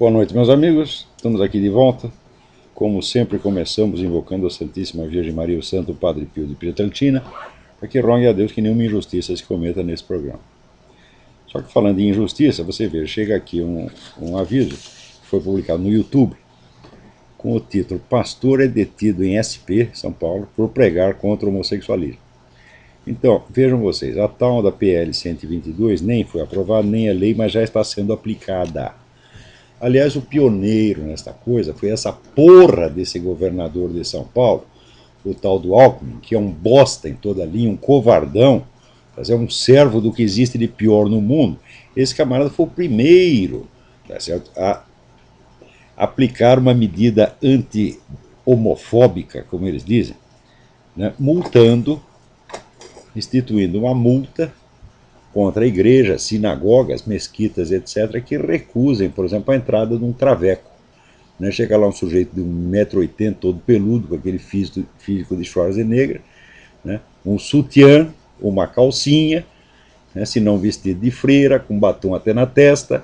Boa noite, meus amigos. Estamos aqui de volta. Como sempre, começamos invocando a Santíssima Virgem Maria, o Santo Padre Pio de Pietrelcina, para que rogue a Deus que nenhuma injustiça se cometa nesse programa. Só que falando em injustiça, você vê, chega aqui um aviso que foi publicado no YouTube com o título Pastor é detido em SP, São Paulo, por pregar contra o homossexualismo. Então, vejam vocês, a tal da PL 122 nem foi aprovada, nem é lei, mas já está sendo aplicada. Aliás, o pioneiro nesta coisa foi essa porra desse governador de São Paulo, o tal do Alckmin, que é um bosta em toda a linha, um covardão, é um servo do que existe de pior no mundo. Esse camarada foi o primeiro, tá certo, a aplicar uma medida anti-homofóbica, como eles dizem, né, instituindo uma multa contra igrejas, sinagogas, mesquitas, etc., que recusem, por exemplo, a entrada de um traveco. Né? Chega lá um sujeito de 1,80 m, todo peludo, com aquele físico de Schwarzenegger, né? Um sutiã, uma calcinha, né? Se não vestido de freira, com batom até na testa,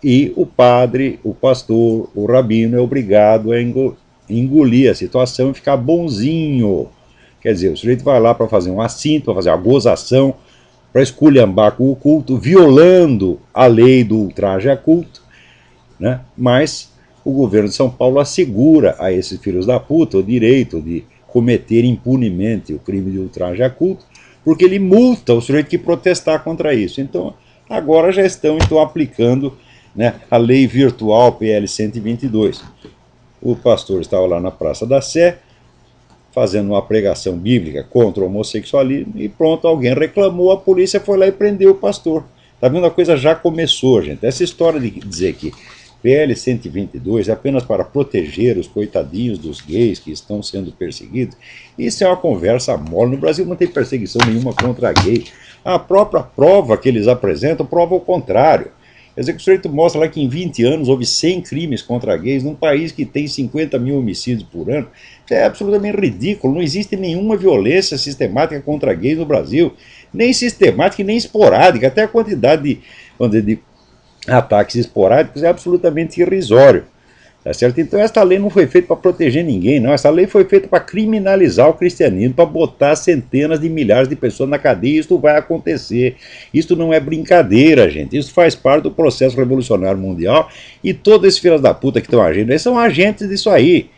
e o padre, o pastor, o rabino é obrigado a engolir a situação e ficar bonzinho. Quer dizer, o sujeito vai lá para fazer um assinto, para fazer uma gozação, para esculhambar com o culto, violando a lei do ultraje a culto, né? Mas o governo de São Paulo assegura a esses filhos da puta o direito de cometer impunemente o crime de ultraje a culto, porque ele multa o sujeito que protestar contra isso. Então, agora já estão aplicando, né, a lei virtual PL 122. O pastor estava lá na Praça da Sé, fazendo uma pregação bíblica contra o homossexualismo, e pronto, alguém reclamou, a polícia foi lá e prendeu o pastor. Tá vendo? A coisa já começou, gente. Essa história de dizer que PL 122 é apenas para proteger os coitadinhos dos gays que estão sendo perseguidos, isso é uma conversa mole. No Brasil não tem perseguição nenhuma contra gay. A própria prova que eles apresentam prova o contrário. Quer dizer que o sujeito mostra lá que em 20 anos houve 100 crimes contra gays num país que tem 50 mil homicídios por ano. Isso é absolutamente ridículo. Não existe nenhuma violência sistemática contra gays no Brasil. Nem sistemática e nem esporádica. Até a quantidade de ataques esporádicos é absolutamente irrisório. Tá certo? Então esta lei não foi feita para proteger ninguém, não. Essa lei foi feita para criminalizar o cristianismo, para botar centenas de milhares de pessoas na cadeia. Isso vai acontecer. Isso não é brincadeira, gente. Isso faz parte do processo revolucionário mundial, e todos esses filhos da puta que estão agindo, eles são agentes disso aí.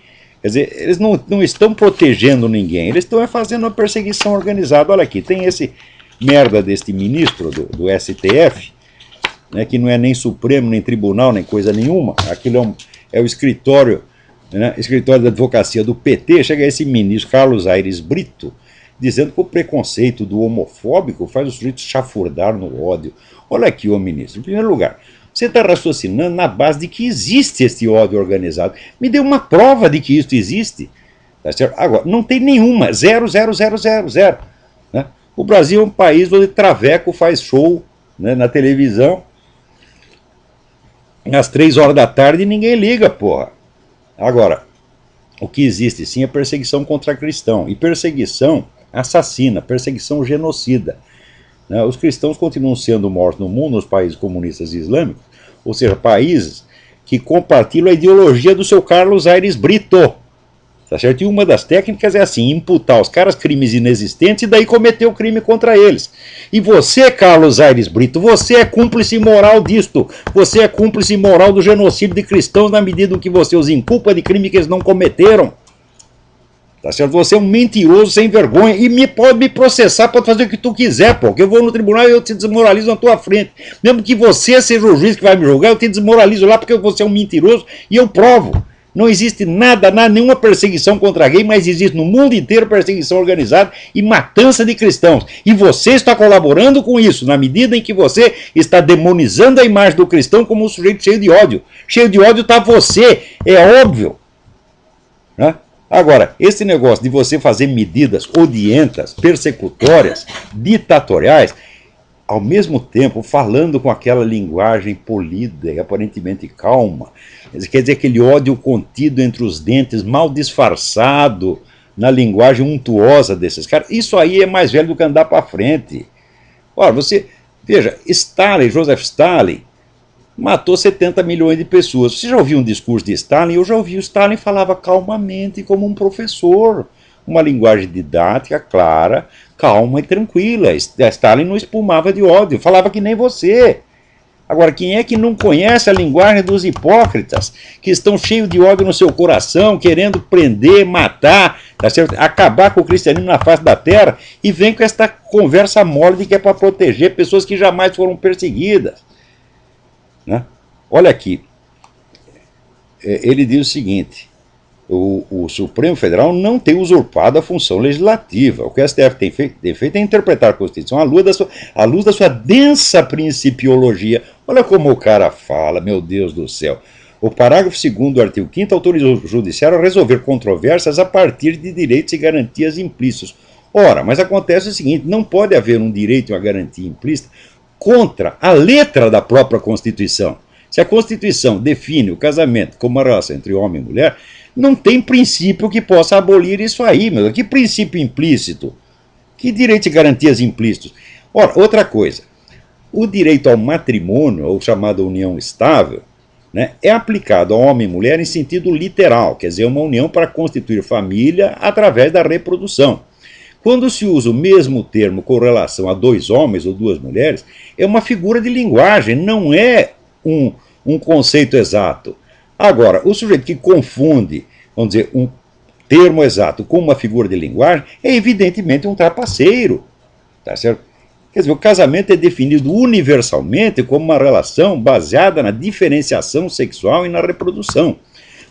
Quer dizer, eles não estão protegendo ninguém, eles estão fazendo uma perseguição organizada. Olha aqui, tem esse merda deste ministro do STF, né, que não é nem Supremo, nem Tribunal, nem coisa nenhuma. Aquilo é o escritório, né, escritório da advocacia do PT. Chega esse ministro Carlos Aires Brito dizendo que o preconceito do homofóbico faz os sujeitos chafurdar no ódio. Olha aqui, ô ministro, em primeiro lugar, você está raciocinando na base de que existe esse ódio organizado. Me dê uma prova de que isso existe. Tá certo? Agora, não tem nenhuma, zero, zero, zero, zero, zero. Né? O Brasil é um país onde traveco faz show, né, na televisão, às 3 horas da tarde, e ninguém liga, porra. Agora, o que existe sim é perseguição contra cristão, e perseguição assassina, perseguição genocida. Né? Os cristãos continuam sendo mortos no mundo, nos países comunistas e islâmicos, ou seja, países que compartilham a ideologia do seu Carlos Aires Brito. Tá certo? E uma das técnicas é assim, imputar aos caras crimes inexistentes e daí cometer o crime contra eles. E você, Carlos Aires Brito, você é cúmplice moral disto. Você é cúmplice moral do genocídio de cristãos na medida em que você os inculpa de crime que eles não cometeram. Tá certo? Você é um mentiroso sem vergonha e pode me processar, pode fazer o que tu quiser, pô, que eu vou no tribunal e eu te desmoralizo na tua frente. Mesmo que você seja o juiz que vai me julgar, eu te desmoralizo lá porque você é um mentiroso e eu provo. Não existe nada, nenhuma perseguição contra gay, mas existe no mundo inteiro perseguição organizada e matança de cristãos. E você está colaborando com isso, na medida em que você está demonizando a imagem do cristão como um sujeito cheio de ódio. Cheio de ódio está você, é óbvio. Né? Agora, esse negócio de você fazer medidas odientas, persecutórias, ditatoriais, ao mesmo tempo falando com aquela linguagem polida e aparentemente calma, quer dizer, aquele ódio contido entre os dentes, mal disfarçado na linguagem untuosa desses caras, isso aí é mais velho do que andar para frente. Ora, você, veja, Stalin, Joseph Stalin, matou 70 milhões de pessoas. Você já ouviu um discurso de Stalin? Eu já ouvi. O Stalin falava calmamente, como um professor. Uma linguagem didática, clara, calma e tranquila. Stalin não espumava de ódio, falava que nem você. Agora, quem é que não conhece a linguagem dos hipócritas, que estão cheios de ódio no seu coração, querendo prender, matar, tá certo? Acabar com o cristianismo na face da terra, e vem com esta conversa mole de que é para proteger pessoas que jamais foram perseguidas, né? Olha aqui, ele diz o seguinte: o Supremo Federal não tem usurpado a função legislativa. O que o STF tem feito é interpretar a Constituição à luz da sua densa principiologia. Olha como o cara fala, meu Deus do céu. O parágrafo 2º do artigo 5º autoriza o Judiciário a resolver controvérsias a partir de direitos e garantias implícitos. Ora, mas acontece o seguinte: não pode haver um direito e uma garantia implícita contra a letra da própria Constituição. Se a Constituição define o casamento como uma relação entre homem e mulher, não tem princípio que possa abolir isso aí, meu. Que princípio implícito? Que direitos e garantias implícitos? Ora, outra coisa, o direito ao matrimônio, ou chamada união estável, né, é aplicado ao homem e mulher em sentido literal, quer dizer, uma união para constituir família através da reprodução. Quando se usa o mesmo termo com relação a dois homens ou duas mulheres, é uma figura de linguagem, não é um conceito exato. Agora, o sujeito que confunde, vamos dizer, um termo exato com uma figura de linguagem é evidentemente um trapaceiro, tá certo? Quer dizer, o casamento é definido universalmente como uma relação baseada na diferenciação sexual e na reprodução.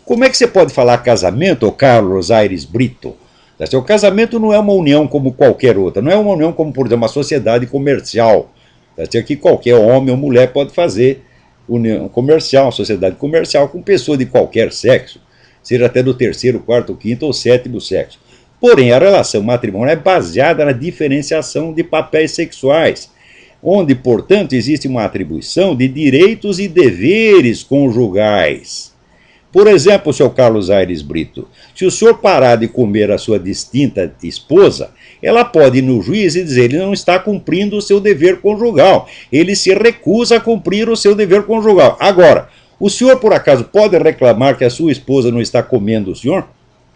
Como é que você pode falar casamento, ô Carlos Aires Brito? Tá certo? O casamento não é uma união como qualquer outra, não é uma união como, por exemplo, uma sociedade comercial, tá certo? Que qualquer homem ou mulher pode fazer união comercial, sociedade comercial, com pessoa de qualquer sexo, seja até do terceiro, quarto, quinto ou sétimo sexo. Porém, a relação matrimonial é baseada na diferenciação de papéis sexuais, onde, portanto, existe uma atribuição de direitos e deveres conjugais. Por exemplo, seu Carlos Aires Brito, se o senhor parar de comer a sua distinta esposa, ela pode ir no juiz e dizer: ele não está cumprindo o seu dever conjugal, ele se recusa a cumprir o seu dever conjugal. Agora, o senhor por acaso pode reclamar que a sua esposa não está comendo o senhor?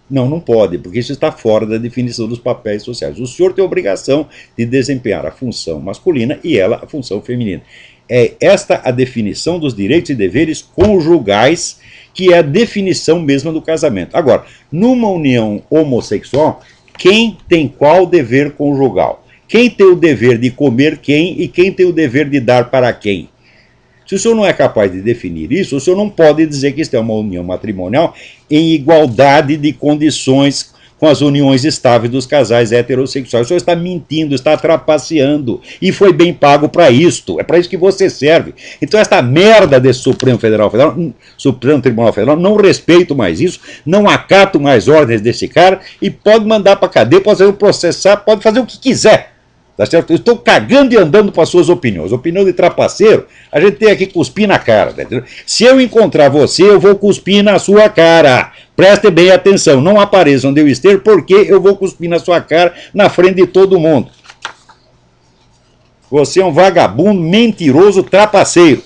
Não, não pode, porque isso está fora da definição dos papéis sociais. O senhor tem a obrigação de desempenhar a função masculina e ela a função feminina. É esta a definição dos direitos e deveres conjugais, que é a definição mesma do casamento. Agora, numa união homossexual, quem tem qual dever conjugal? Quem tem o dever de comer quem e quem tem o dever de dar para quem? Se o senhor não é capaz de definir isso, o senhor não pode dizer que isto é uma união matrimonial em igualdade de condições com as uniões estáveis dos casais heterossexuais. O senhor está mentindo, está trapaceando, e foi bem pago para isto. É para isso que você serve. Então esta merda desse Supremo Tribunal Federal, não respeito mais isso, não acato mais ordens desse cara, e pode mandar para a cadeia, pode fazer um processar, pode fazer o que quiser. Tá certo? Eu estou cagando e andando para as suas opiniões. Opinião de trapaceiro, a gente tem aqui que cuspir na cara. Tá entendendo? Se eu encontrar você, eu vou cuspir na sua cara. Preste bem atenção, não apareça onde eu esteja, porque eu vou cuspir na sua cara, na frente de todo mundo. Você é um vagabundo, mentiroso, trapaceiro.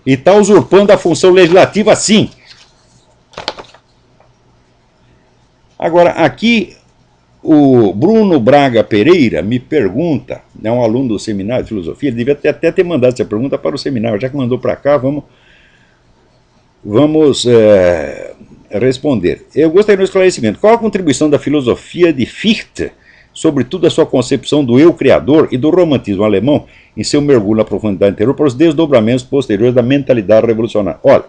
E está usurpando a função legislativa, sim. Agora, aqui, o Bruno Braga Pereira me pergunta, é um aluno do seminário de filosofia, ele devia até ter mandado essa pergunta para o seminário, já que mandou para cá, vamos responder. Eu gostaria de um esclarecimento. Qual a contribuição da filosofia de Fichte, sobretudo a sua concepção do eu criador e do romantismo alemão, em seu mergulho na profundidade interior para os desdobramentos posteriores da mentalidade revolucionária? Olha,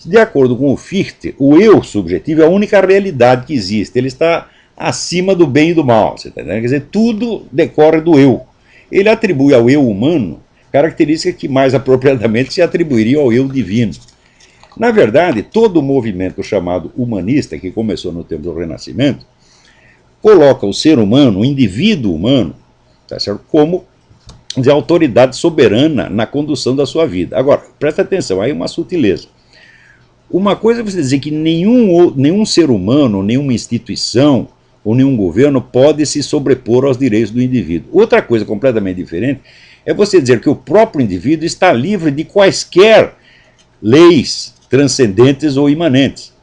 de acordo com o Fichte, o eu subjetivo é a única realidade que existe. Ele está acima do bem e do mal. Você tá entendendo? Quer dizer, tudo decorre do eu. Ele atribui ao eu humano características que mais apropriadamente se atribuiriam ao eu divino. Na verdade, todo o movimento chamado humanista, que começou no tempo do Renascimento, coloca o ser humano, o indivíduo humano, tá certo, como de autoridade soberana na condução da sua vida. Agora, presta atenção, aí uma sutileza. Uma coisa é você dizer que nenhum ser humano, nenhuma instituição ou nenhum governo pode se sobrepor aos direitos do indivíduo. Outra coisa completamente diferente é você dizer que o próprio indivíduo está livre de quaisquer leis transcendentes ou imanentes.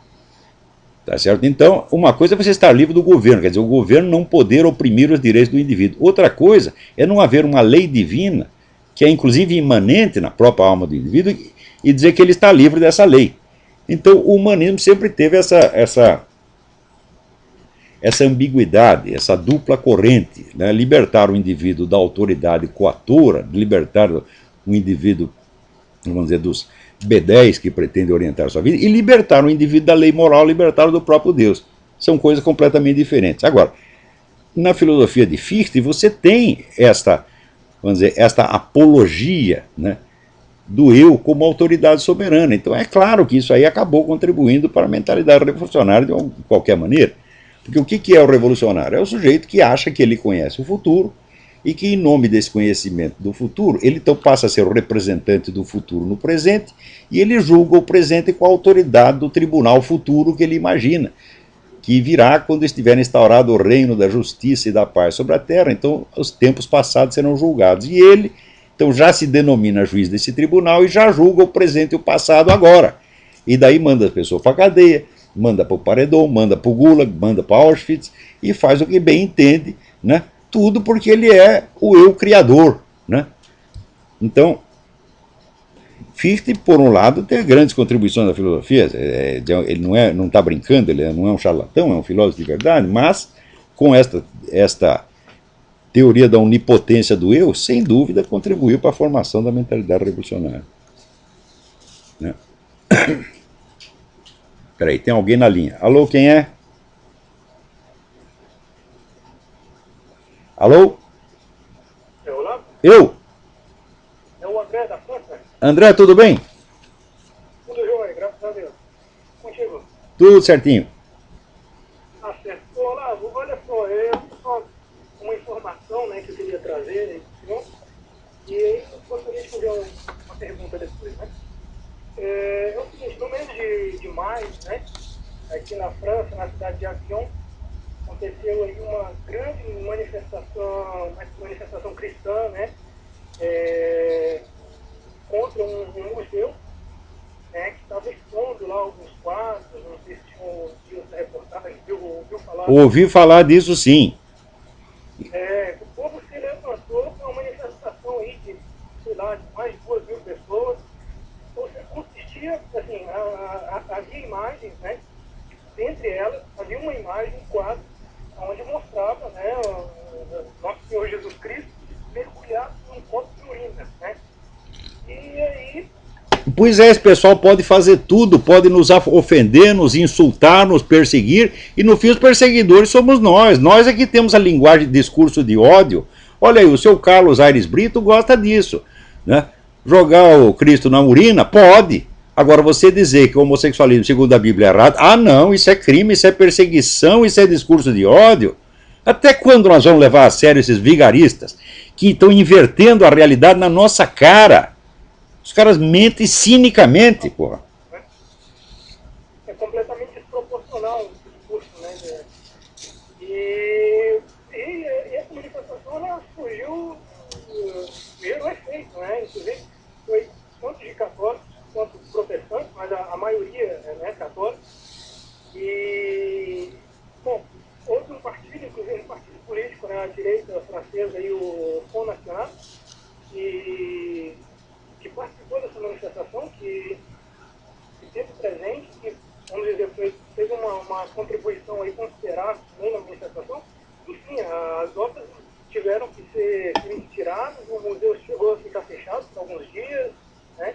Tá certo? Então, uma coisa é você estar livre do governo, quer dizer, o governo não poder oprimir os direitos do indivíduo. Outra coisa é não haver uma lei divina, que é inclusive imanente na própria alma do indivíduo, e dizer que ele está livre dessa lei. Então, o humanismo sempre teve essa ambiguidade, essa dupla corrente, né? Libertar o indivíduo da autoridade coatora, libertar o indivíduo, vamos dizer, dos B10 que pretende orientar a sua vida, e libertar o indivíduo da lei moral, libertar do próprio Deus. São coisas completamente diferentes. Agora, na filosofia de Fichte, você tem vamos dizer, esta apologia, né, do eu como autoridade soberana. Então é claro que isso aí acabou contribuindo para a mentalidade revolucionária de qualquer maneira. Porque o que é o revolucionário? É o sujeito que acha que ele conhece o futuro e que, em nome desse conhecimento do futuro, ele então passa a ser o representante do futuro no presente e ele julga o presente com a autoridade do tribunal futuro que ele imagina, que virá quando estiver instaurado o reino da justiça e da paz sobre a terra. Então os tempos passados serão julgados. E ele, então, já se denomina juiz desse tribunal e já julga o presente e o passado agora. E daí manda a pessoa para a cadeia, manda para o paredão, manda para o Gulag, manda para Auschwitz e faz o que bem entende, né? Tudo porque ele é o eu criador, né? Então, Fichte, por um lado, tem grandes contribuições da filosofia. Ele não está brincando, ele não é um charlatão, é um filósofo de verdade, mas com esta teoria da onipotência do eu, sem dúvida, contribuiu para a formação da mentalidade revolucionária. Né? Peraí, tem alguém na linha. Alô, quem é? Alô? Olá? Eu? É o André da França? André, tudo bem? Tudo jóia, graças a Deus. Contigo? Tudo certinho. Ah, certo. Olá, olha só, só uma informação, né, que eu queria trazer, né, e aí eu gostaria de fazer uma pergunta depois, né? É o seguinte, no mês de maio, né, aqui na França, na cidade de Avignon, aconteceu aí uma grande manifestação cristã, né, contra um museu, né, que estava expondo lá alguns quadros, não sei se tinham visto essa reportagem, ouviu falar. Ouvi falar disso, sim. O povo se levantou com uma manifestação aí de, sei lá, de mais de 2.000 pessoas. Ou seja, consistia, assim, havia imagens, né, entre elas, havia uma imagem, um quadro, onde mostrava, né, nosso Senhor Jesus Cristo mergulhado num copo de urina, né? E aí... Pois é, esse pessoal pode fazer tudo, pode nos ofender, nos insultar, nos perseguir, e no fim os perseguidores somos nós. Nós é que temos a linguagem de discurso de ódio. Olha aí, o seu Carlos Aires Brito gosta disso, né? Jogar o Cristo na urina? Pode. Agora, você dizer que o homossexualismo, segundo a Bíblia, é errado, não, isso é crime, isso é perseguição, isso é discurso de ódio. Até quando nós vamos levar a sério esses vigaristas que estão invertendo a realidade na nossa cara? Os caras mentem cinicamente, porra. É completamente desproporcional esse discurso, né? E essa manifestação, ela surgiu mesmo efeito, né? Inclusive, foi tanto de católicos quanto protestantes, mas a maioria é católica. E, bom, houve um partido, inclusive um partido político, né, a direita francesa, aí, o Front National, que participou dessa manifestação, que esteve presente, que, vamos dizer, fez uma contribuição aí considerável também na manifestação. Enfim, as obras tiveram que ser retiradas, o museu chegou a ficar fechado por alguns dias, né?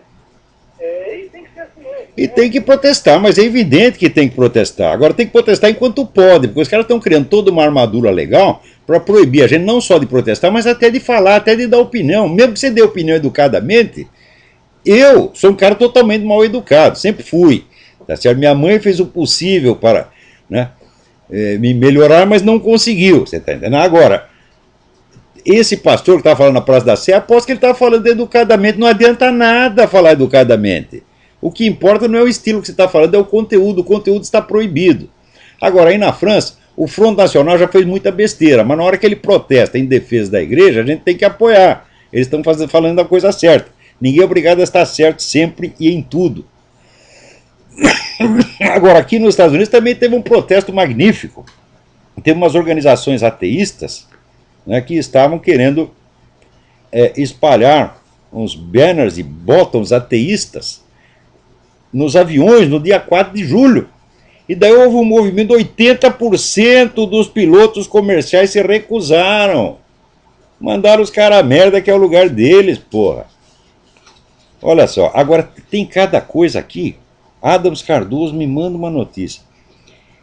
E tem que ser assim mesmo. E tem que protestar, mas é evidente que tem que protestar. Agora tem que protestar enquanto pode, porque os caras estão criando toda uma armadura legal para proibir a gente não só de protestar, mas até de falar, até de dar opinião. Mesmo que você dê opinião educadamente, eu sou um cara totalmente mal educado, sempre fui. Tá certo? Minha mãe fez o possível para, né, me melhorar, mas não conseguiu. Você está entendendo? Agora, esse pastor que estava falando na Praça da Sé, aposto que ele estava falando educadamente. Não adianta nada falar educadamente. O que importa não é o estilo que você está falando, é o conteúdo. O conteúdo está proibido. Agora, aí na França, o Front National já fez muita besteira, mas na hora que ele protesta em defesa da igreja, a gente tem que apoiar. Eles estão falando a coisa certa. Ninguém é obrigado a estar certo sempre e em tudo. Agora, aqui nos Estados Unidos também teve um protesto magnífico. Teve umas organizações ateístas, né, que estavam querendo espalhar uns banners e bottoms ateístas nos aviões no dia 4 de julho. E daí houve um movimento, 80% dos pilotos comerciais se recusaram. Mandaram os caras a merda, que é o lugar deles, porra. Olha só, agora tem cada coisa aqui. Adams Cardoso me manda uma notícia.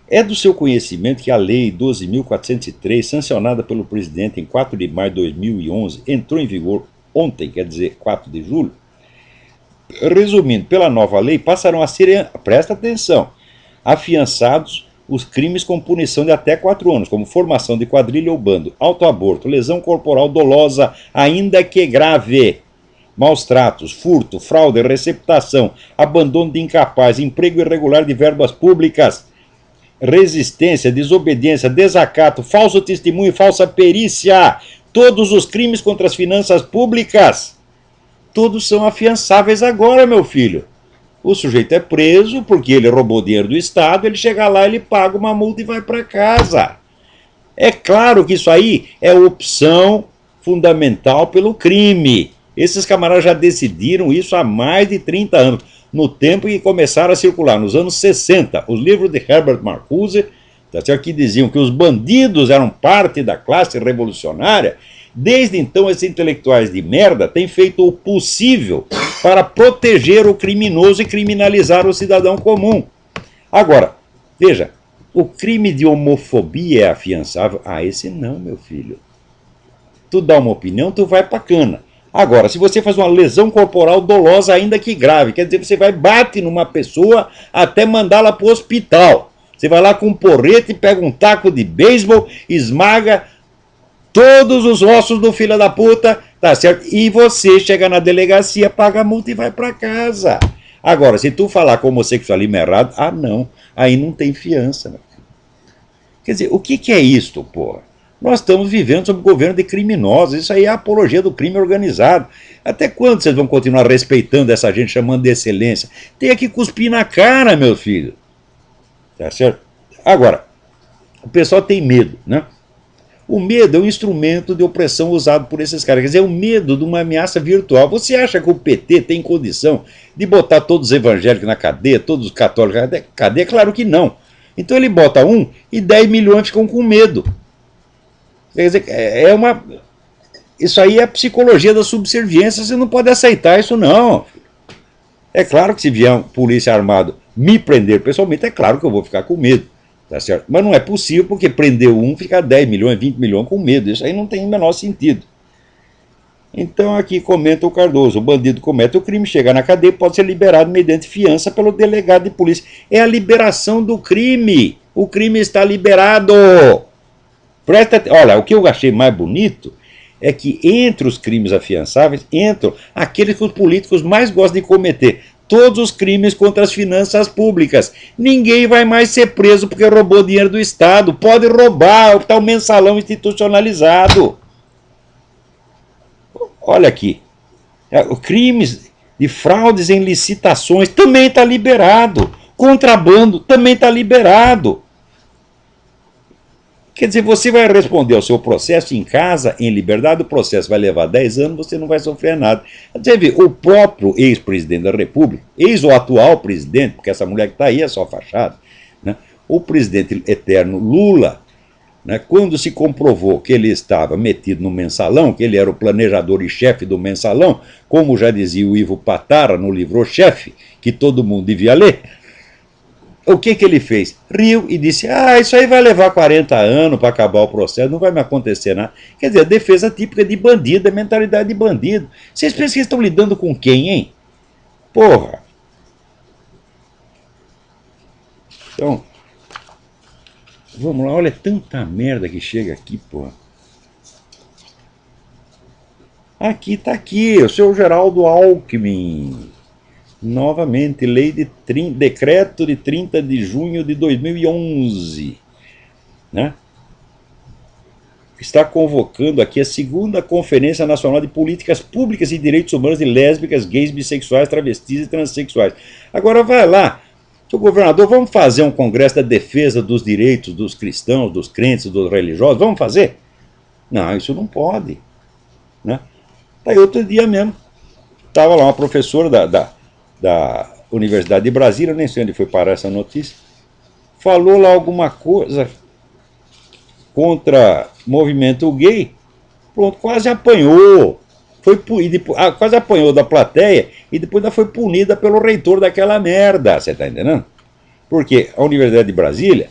É do seu conhecimento que a Lei 12.403, sancionada pelo presidente em 4 de maio de 2011, entrou em vigor ontem, quer dizer, 4 de julho? Resumindo, pela nova lei, passarão a ser, presta atenção, afiançados os crimes com punição de até 4 anos, como formação de quadrilha ou bando, autoaborto, lesão corporal dolosa, ainda que grave, maus tratos, furto, fraude, receptação, abandono de incapaz, emprego irregular de verbas públicas, resistência, desobediência, desacato, falso testemunho, falsa perícia, todos os crimes contra as finanças públicas, todos são afiançáveis agora, meu filho. O sujeito é preso porque ele roubou dinheiro do Estado, ele chega lá, ele paga uma multa e vai para casa. É claro que isso aí é opção fundamental pelo crime. Esses camaradas já decidiram isso há mais de 30 anos, no tempo em que começaram a circular, nos anos 60, os livros de Herbert Marcuse, que diziam que os bandidos eram parte da classe revolucionária. Desde então, esses intelectuais de merda têm feito o possível para proteger o criminoso e criminalizar o cidadão comum. Agora, veja, o crime de homofobia é afiançável? Ah, esse não, meu filho. Tu dá uma opinião, tu vai pra cana. Agora, se você faz uma lesão corporal dolosa, ainda que grave, quer dizer, você vai bate numa pessoa até mandá-la pro hospital. Você vai lá com um porrete, pega um taco de beisebol, esmaga todos os ossos do filho da puta, tá certo? E você chega na delegacia, paga a multa e vai pra casa. Agora, se tu falar que o homossexualismo é errado, ah não, aí não tem fiança. Meu filho. Quer dizer, o que é isto, porra? Nós estamos vivendo sob o governo de criminosos, isso aí é a apologia do crime organizado. Até quando vocês vão continuar respeitando essa gente, chamando de excelência? Tem que cuspir na cara, meu filho. Tá certo? Agora, o pessoal tem medo, né? O medo é um instrumento de opressão usado por esses caras. Quer dizer, é o medo de uma ameaça virtual. Você acha que o PT tem condição de botar todos os evangélicos na cadeia, todos os católicos na cadeia? Claro que não. Então ele bota um e 10 milhões ficam com medo. Quer dizer, isso aí é a psicologia da subserviência. Você não pode aceitar isso, não. É claro que se vier um polícia armado me prender pessoalmente, é claro que eu vou ficar com medo. Tá certo? Mas não é possível, porque prender um fica 10 milhões, 20 milhões com medo. Isso aí não tem o menor sentido. Então aqui comenta o Cardoso: o bandido comete o crime, chega na cadeia, pode ser liberado mediante fiança pelo delegado de polícia. É a liberação do crime. O crime está liberado. Olha, o que eu achei mais bonito é que entre os crimes afiançáveis entram aqueles que os políticos mais gostam de cometer. Todos os crimes contra as finanças públicas. Ninguém vai mais ser preso porque roubou dinheiro do Estado. Pode roubar, está o mensalão institucionalizado. Olha aqui. Crimes de fraudes em licitações também está liberado. Contrabando também está liberado. Quer dizer, você vai responder ao seu processo em casa, em liberdade, o processo vai levar 10 anos, você não vai sofrer nada. Você vê, o próprio ex-presidente da República, ex ou atual presidente, porque essa mulher que está aí é só fachada, né? O presidente eterno Lula, né, quando se comprovou que ele estava metido no mensalão, que ele era o planejador e chefe do mensalão, como já dizia o Ivo Patara no livro O Chefe, que todo mundo devia ler, o que ele fez? Riu e disse: ah, isso aí vai levar 40 anos para acabar o processo, não vai me acontecer nada. Quer dizer, a defesa típica de bandido, a mentalidade de bandido. Vocês pensam que estão lidando com quem, hein? Porra. Então, vamos lá, olha tanta merda que chega aqui, porra. Aqui, tá aqui, o seu Geraldo Alckmin. Novamente, decreto de 30 de junho de 2011. Né? está convocando aqui a segunda Conferência Nacional de Políticas Públicas e Direitos Humanos de Lésbicas, Gays, Bissexuais, Travestis e Transsexuais. Agora vai lá, seu governador, vamos fazer um congresso da defesa dos direitos dos cristãos, dos crentes, dos religiosos? Vamos fazer? Não, isso não pode. Né? Aí outro dia mesmo, estava lá uma professora da Universidade de Brasília, nem sei onde foi parar essa notícia, falou lá alguma coisa contra movimento gay, pronto, quase apanhou. Quase apanhou da plateia e depois ainda foi punida pelo reitor daquela merda, você está entendendo? Porque a Universidade de Brasília,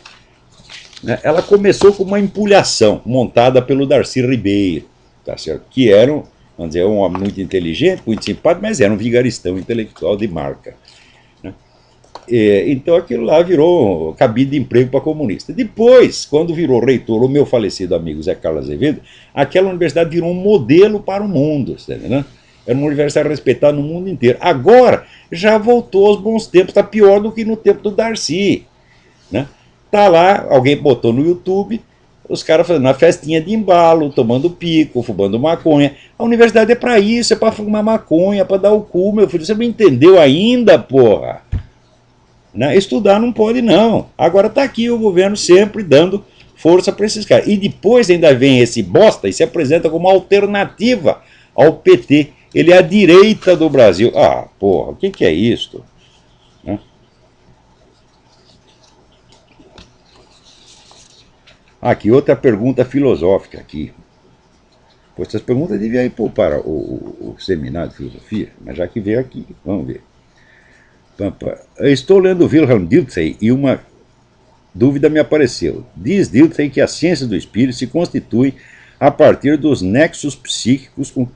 né, ela começou com uma empulhação montada pelo Darcy Ribeiro, tá certo? Que era vamos dizer, um homem muito inteligente, muito simpático, mas era um vigaristão intelectual de marca. Né? Então aquilo lá virou cabide de emprego para comunista. Depois, quando virou reitor o meu falecido amigo Zé Carlos Azevedo, aquela universidade virou um modelo para o mundo, né? Era uma universidade respeitada no mundo inteiro. Agora, já voltou aos bons tempos, está pior do que no tempo do Darcy. Né? Tá lá, alguém botou no YouTube, os caras fazendo uma festinha de embalo, tomando pico, fumando maconha. A universidade é para isso, é para fumar maconha, para dar o cu, meu filho. Você não entendeu ainda, porra? Né? Estudar não pode, não. Agora tá aqui o governo sempre dando força para esses caras. E depois ainda vem esse bosta e se apresenta como alternativa ao PT. Ele é a direita do Brasil. Ah, porra, o que é isso? Né? Aqui, outra pergunta filosófica aqui. Pois essas perguntas deviam ir para o seminário de filosofia, mas já que veio aqui, vamos ver. Eu estou lendo Wilhelm Dilthey e uma dúvida me apareceu. Diz Dilthey que a ciência do espírito se constitui a partir dos nexos psíquicos com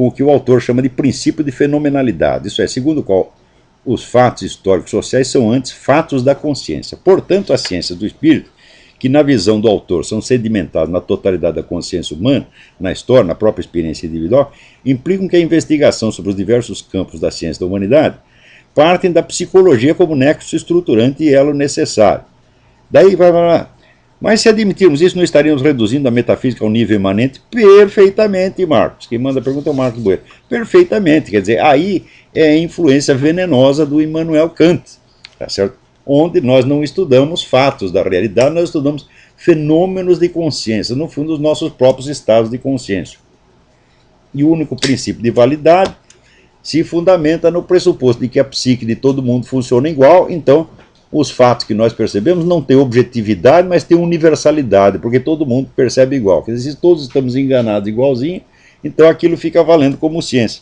o que o autor chama de princípio de fenomenalidade, isso é, segundo o qual os fatos históricos sociais são antes fatos da consciência. Portanto, a ciência do espírito, que na visão do autor são sedimentados na totalidade da consciência humana, na história, na própria experiência individual, implicam que a investigação sobre os diversos campos da ciência da humanidade partem da psicologia como nexo estruturante e elo necessário. Daí vai lá. Mas se admitirmos isso, não estaríamos reduzindo a metafísica ao nível imanente? Perfeitamente, Marcos. Quem manda a pergunta é o Marcos Bueno. Perfeitamente. Quer dizer, aí é a influência venenosa do Immanuel Kant, tá certo? Onde nós não estudamos fatos da realidade, nós estudamos fenômenos de consciência, no fundo, os nossos próprios estados de consciência. E o único princípio de validade se fundamenta no pressuposto de que a psique de todo mundo funciona igual, então os fatos que nós percebemos não têm objetividade, mas têm universalidade, porque todo mundo percebe igual. Quer dizer, se todos estamos enganados igualzinho, então aquilo fica valendo como ciência.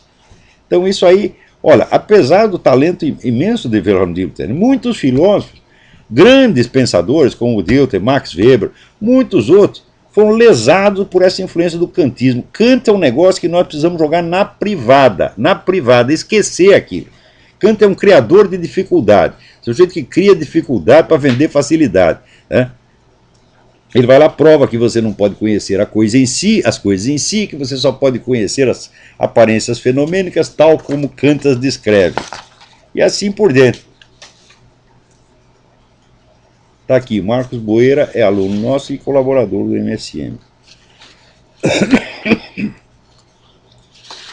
Então isso aí, olha, apesar do talento imenso de Wilhelm Dilthey, muitos filósofos, grandes pensadores como o Dilthey, Max Weber, muitos outros, foram lesados por essa influência do kantismo. Kant é um negócio que nós precisamos jogar na privada, esquecer aquilo. Kant é um criador de dificuldade, sujeito que cria dificuldade para vender facilidade. Né? Ele vai lá, prova que você não pode conhecer a coisa em si, as coisas em si, que você só pode conhecer as aparências fenomênicas, tal como Kant as descreve. E assim por dentro. Está aqui, Marcos Boeira é aluno nosso e colaborador do MSM.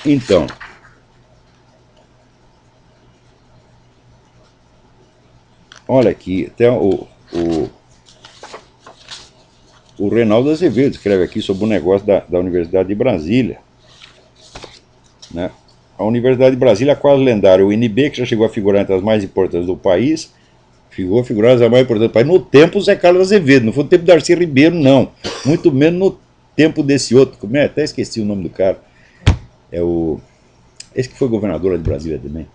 Então, olha aqui, até o Reinaldo Azevedo escreve aqui sobre o negócio da Universidade de Brasília. Né? A Universidade de Brasília é quase lendária, o UNB, que já chegou a figurar entre as mais importantes do país, figurar as mais importantes do país, no tempo Zé Carlos Azevedo, não foi no tempo do Darcy Ribeiro, não. Muito menos no tempo desse outro, como é? Até esqueci o nome do cara. Esse que foi governador lá de Brasília também.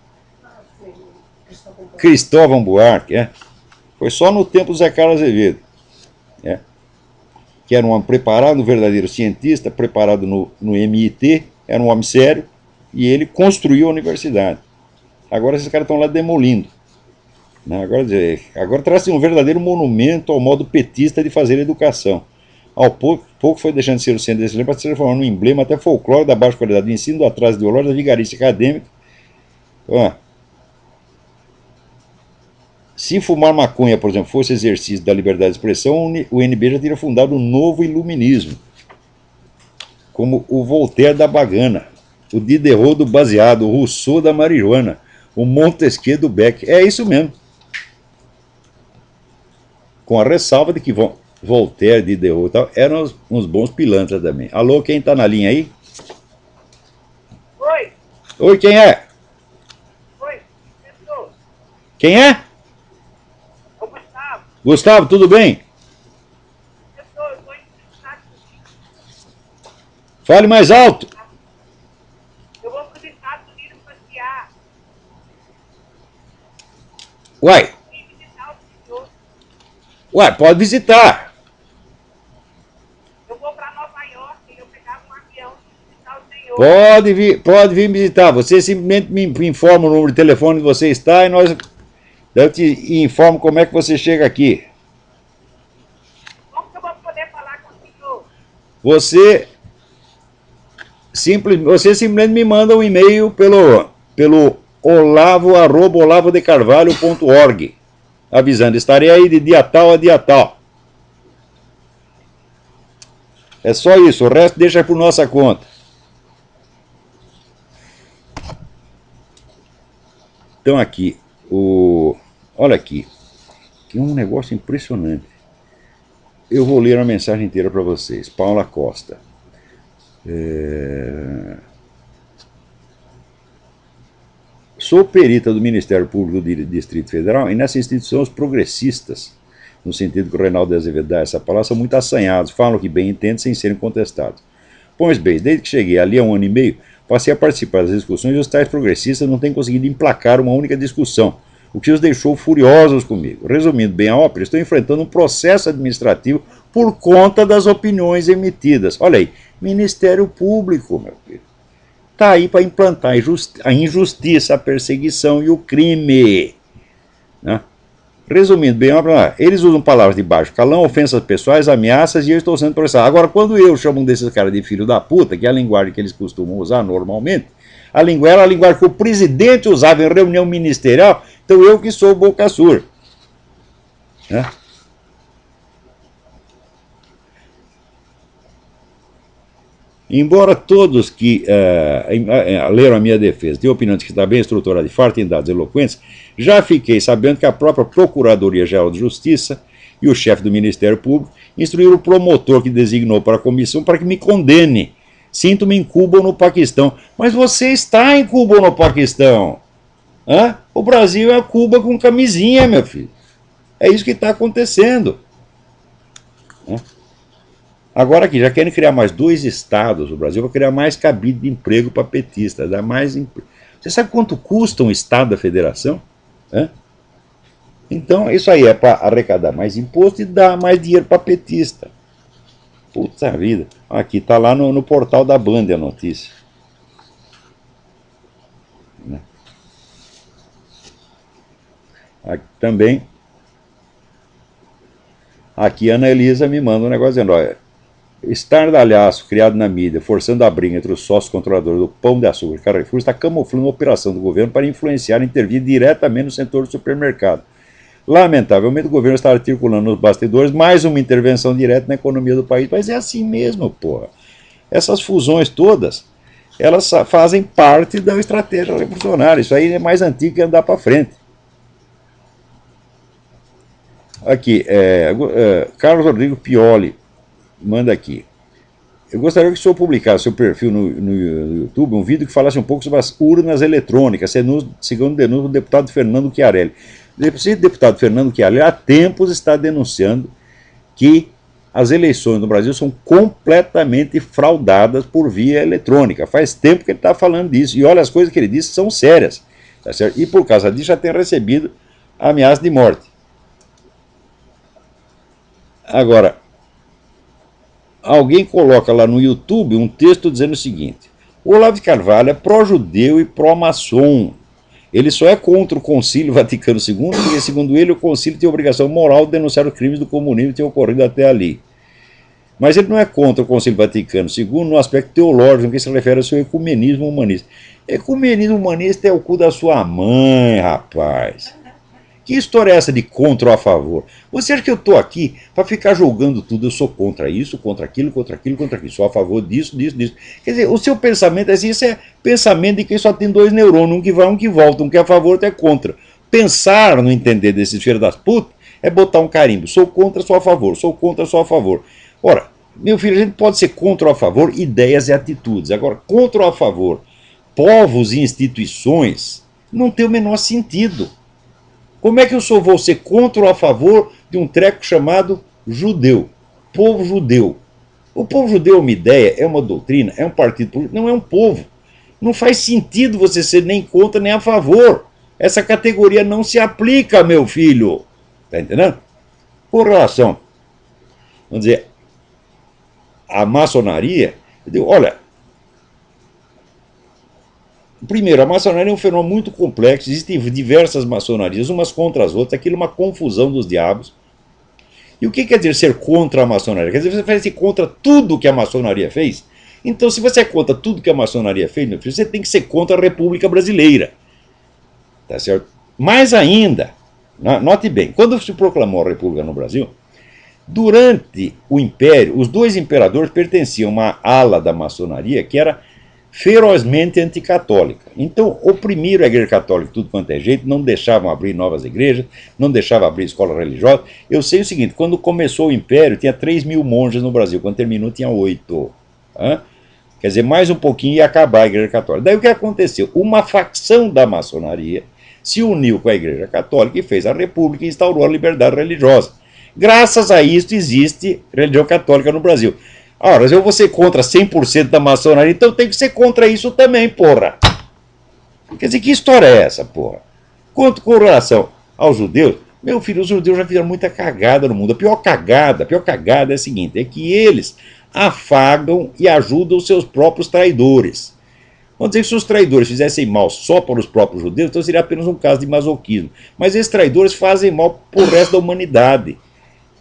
Cristóvão Buarque, é. Foi só no tempo do Zé Carlos Azevedo. É. Que era um homem preparado, um verdadeiro cientista, preparado no MIT, era um homem sério, e ele construiu a universidade. Agora esses caras estão lá demolindo. Né? Agora traz-se um verdadeiro monumento ao modo petista de fazer educação. Ao pouco foi deixando de ser o centro desse lema para se transformar num emblema até folclore da baixa qualidade do ensino, do atraso ideológico, da vigarista acadêmica. Se fumar maconha, por exemplo, fosse exercício da liberdade de expressão, o UNB já teria fundado um novo iluminismo. como o Voltaire da bagana, o Diderot do baseado, o Rousseau da marihuana, o Montesquieu do Beck. É isso mesmo. Com a ressalva de que Voltaire, Diderot e tal eram uns bons pilantras também. Alô, quem tá na linha aí? Oi. Oi, quem é? Oi. Quem é? O Gustavo. Gustavo, tudo bem? Eu tô indo para os Estados Unidos. Fale mais alto. Eu vou para os Estados Unidos passear. Uai. E visitar o senhor. Uai, pode visitar. Eu vou para Nova York e eu pegava um avião e visitar o senhor. Pode vir visitar. Você simplesmente me informa o número de telefone que você está e eu te informo como é que você chega aqui. Como que eu vou poder falar com o senhor? Você simplesmente me manda um e-mail pelo olavo@olavodecarvalho.org, avisando, estarei aí de dia tal a dia tal. É só isso, o resto deixa por nossa conta. Então aqui, olha aqui, tem um negócio impressionante. Eu vou ler a mensagem inteira para vocês. Paula Costa. Sou perita do Ministério Público do Distrito Federal e nessa instituição os progressistas, no sentido que o Reinaldo Azevedo dá essa palavra, são muito assanhados, falam o que bem entendem sem serem contestados. Pois bem, desde que cheguei ali há 1 ano e meio, passei a participar das discussões e os tais progressistas não têm conseguido emplacar uma única discussão, o que os deixou furiosos comigo. Resumindo bem a ópera, estou enfrentando um processo administrativo por conta das opiniões emitidas. Olha aí, Ministério Público, meu filho, está aí para implantar a injustiça, a perseguição e o crime. Né? Resumindo bem, eles usam palavras de baixo calão, ofensas pessoais, ameaças e eu estou sendo processado. Agora, quando eu chamo desses caras de filho da puta, que é a linguagem que eles costumam usar normalmente, a linguagem que o presidente usava em reunião ministerial, então eu que sou boca surda. Né? Embora todos que leram a minha defesa tenham opinião de que está bem estruturada e farta em dados eloquentes, já fiquei sabendo que a própria Procuradoria-Geral de Justiça e o chefe do Ministério Público instruíram o promotor que designou para a comissão para que me condene. Sinto-me em Cuba ou no Paquistão. Mas você está em Cuba ou no Paquistão? Hã? O Brasil é Cuba com camisinha, meu filho. É isso que está acontecendo. Hã? Agora aqui, já querem criar mais 2 estados no Brasil, para criar mais cabide de emprego para petistas, dar mais emprego. Você sabe quanto custa um estado da federação? Hã? Então, isso aí é para arrecadar mais imposto e dar mais dinheiro para petista. Puta vida. Aqui, está lá no portal da Band a notícia. Aqui, também, aqui a Ana Elisa me manda um negócio dizendo, olha, estardalhaço criado na mídia, forçando a briga entre os sócios controladores do Pão de Açúcar e Carrefour, está camuflando uma operação do governo para influenciar e intervir diretamente no setor do supermercado. Lamentavelmente, o governo está articulando nos bastidores mais uma intervenção direta na economia do país. Mas é assim mesmo, porra. Essas fusões todas, elas fazem parte da estratégia revolucionária. Isso aí é mais antigo que andar para frente. Aqui, Carlos Rodrigo Pioli manda aqui. Eu gostaria que o senhor publicasse seu perfil no YouTube um vídeo que falasse um pouco sobre as urnas eletrônicas, segundo denúncia do deputado Fernando Chiarelli. O deputado Fernando Chiarelli há tempos está denunciando que as eleições no Brasil são completamente fraudadas por via eletrônica. Faz tempo que ele está falando disso. E olha, as coisas que ele disse são sérias. Tá certo? E por causa disso já tem recebido ameaça de morte. Agora, alguém coloca lá no YouTube um texto dizendo o seguinte: o Olavo de Carvalho é pró-judeu e pró-maçom. Ele só é contra o Concílio Vaticano II, porque, segundo ele, o Concílio tem a obrigação moral de denunciar os crimes do comunismo que têm ocorrido até ali. Mas ele não é contra o Concílio Vaticano II no aspecto teológico, que se refere ao seu ecumenismo humanista. Ecumenismo humanista é o cu da sua mãe, rapaz. Que história é essa de contra ou a favor? Você acha que eu estou aqui para ficar julgando tudo? Eu sou contra isso, contra aquilo, contra aquilo, contra aquilo. Sou a favor disso, disso, disso. Quer dizer, o seu pensamento é assim, isso é pensamento de quem só tem dois neurônios, um que vai, um que volta, um que é a favor, outro é contra. Pensar no entender desses filhos das putas é botar um carimbo. Sou contra, sou a favor. Sou contra, sou a favor. Ora, meu filho, a gente pode ser contra ou a favor ideias e atitudes. Agora, contra ou a favor povos e instituições não tem o menor sentido. Como é que eu vou ser contra ou a favor de um treco chamado judeu? Povo judeu. O povo judeu é uma ideia, é uma doutrina, é um partido político, não é um povo. Não faz sentido você ser nem contra nem a favor. Essa categoria não se aplica, meu filho. Está entendendo? Com relação, vamos dizer, à maçonaria, eu digo, olha, primeiro, a maçonaria é um fenômeno muito complexo, existem diversas maçonarias, umas contra as outras, aquilo é uma confusão dos diabos. E o que quer dizer ser contra a maçonaria? Quer dizer, você vai ser contra tudo que a maçonaria fez? Então, se você é contra tudo que a maçonaria fez, meu filho, você tem que ser contra a República Brasileira. Tá certo? Mais ainda, note bem, quando se proclamou a República no Brasil, durante o Império, os dois imperadores pertenciam a uma ala da maçonaria que era ferozmente anticatólica. Então, oprimiram a igreja católica tudo quanto é jeito, não deixavam abrir novas igrejas, não deixavam abrir escolas religiosas. Eu sei o seguinte, quando começou o Império, tinha 3.000 monges no Brasil, quando terminou tinha 8. Quer dizer, mais um pouquinho ia acabar a igreja católica. Daí o que aconteceu? Uma facção da maçonaria se uniu com a igreja católica e fez a república e instaurou a liberdade religiosa. Graças a isso existe religião católica no Brasil. Ora, eu vou ser contra 100% da maçonaria, então tem que ser contra isso também, porra. Quer dizer, que história é essa, porra? Quanto com relação aos judeus, meu filho, os judeus já fizeram muita cagada no mundo. A pior cagada é a seguinte, é que eles afagam e ajudam os seus próprios traidores. Vamos dizer que se os traidores fizessem mal só para os próprios judeus, então seria apenas um caso de masoquismo. Mas esses traidores fazem mal para o resto da humanidade.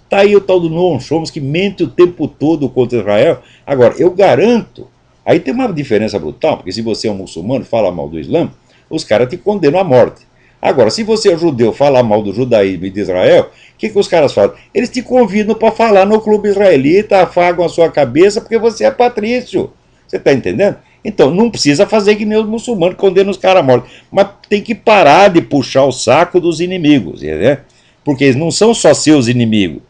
Está aí o tal do Noam Chomsky que mente o tempo todo contra Israel. Agora, eu garanto, aí tem uma diferença brutal, porque se você é um muçulmano e fala mal do Islã, os caras te condenam à morte. Agora, se você é judeu e fala mal do judaísmo e de Israel, o que os caras fazem? Eles te convidam para falar no clube israelita, afagam a sua cabeça porque você é patrício. Você está entendendo? Então, não precisa fazer que nem os muçulmanos condenam os caras à morte. Mas tem que parar de puxar o saco dos inimigos, né? Porque eles não são só seus inimigos.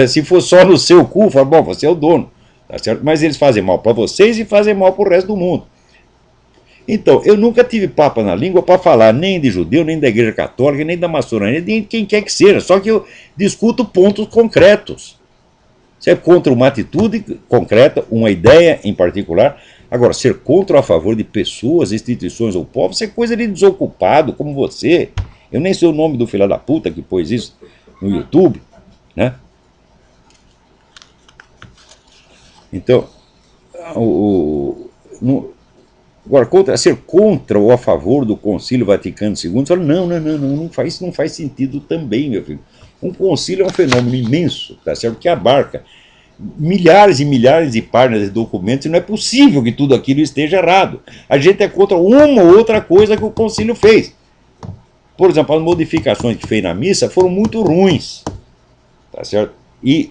Se for só no seu cu, fala, bom, você é o dono, tá certo? Mas eles fazem mal para vocês e fazem mal para o resto do mundo. Então, eu nunca tive papa na língua para falar nem de judeu, nem da igreja católica, nem da maçonaria, nem de quem quer que seja, só que eu discuto pontos concretos. Você é contra uma atitude concreta, uma ideia em particular. Agora, ser contra ou a favor de pessoas, instituições ou povos, isso é coisa de desocupado como você. Eu nem sei o nome do filho da puta que pôs isso no YouTube, né? Então, agora, ser contra ou a favor do Concílio Vaticano II, fala, não faz sentido também, meu filho. Um concílio é um fenômeno imenso, tá certo? Que abarca milhares e milhares de páginas de documentos e não é possível que tudo aquilo esteja errado. A gente é contra uma ou outra coisa que o concílio fez. Por exemplo, as modificações que fez na missa foram muito ruins, tá certo? E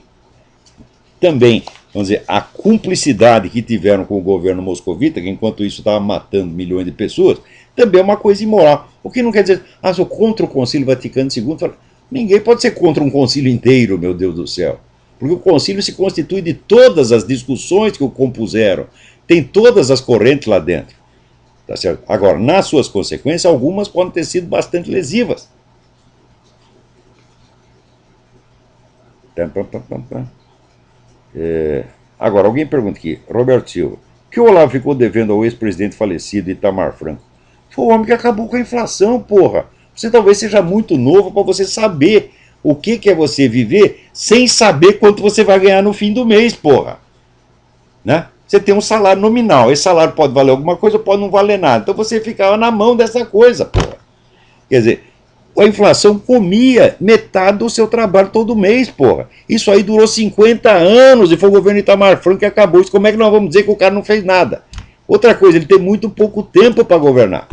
também, vamos dizer, a cumplicidade que tiveram com o governo moscovita, que enquanto isso estava matando milhões de pessoas, também é uma coisa imoral. O que não quer dizer, sou contra o Concílio Vaticano II. Ninguém pode ser contra um concílio inteiro, meu Deus do céu. Porque o concílio se constitui de todas as discussões que o compuseram. Tem todas as correntes lá dentro. Tá certo? Agora, nas suas consequências, algumas podem ter sido bastante lesivas. Agora, alguém pergunta aqui, Roberto Silva, que o Olavo ficou devendo ao ex-presidente falecido Itamar Franco? Foi o homem que acabou com a inflação, porra. Você talvez seja muito novo para você saber o que é você viver sem saber quanto você vai ganhar no fim do mês, porra. Né? Você tem um salário nominal, esse salário pode valer alguma coisa, pode não valer nada. Então você ficava na mão dessa coisa, porra. Quer dizer, a inflação comia metade do seu trabalho todo mês, porra. Isso aí durou 50 anos e foi o governo Itamar Franco que acabou isso. Como é que nós vamos dizer que o cara não fez nada? Outra coisa, ele tem muito pouco tempo para governar.